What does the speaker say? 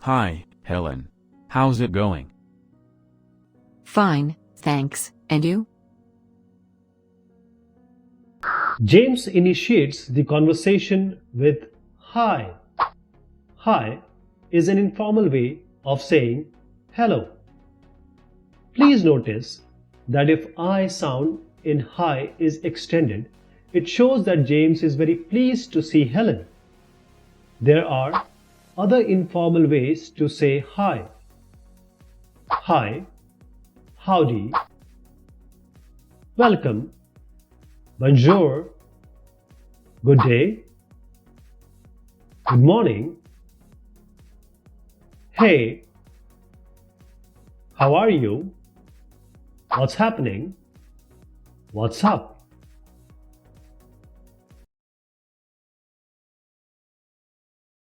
Hi, Helen. How's it going? Fine, thanks. And you? James initiates the conversation with hi. Hi is an informal way of saying hello. Please notice that if I sound in hi is extended, it shows that James is very pleased to see Helen. There are other informal ways to say hi. Hi, howdy, welcome, bonjour, good day, good morning, hey, how are you, what's happening, what's up.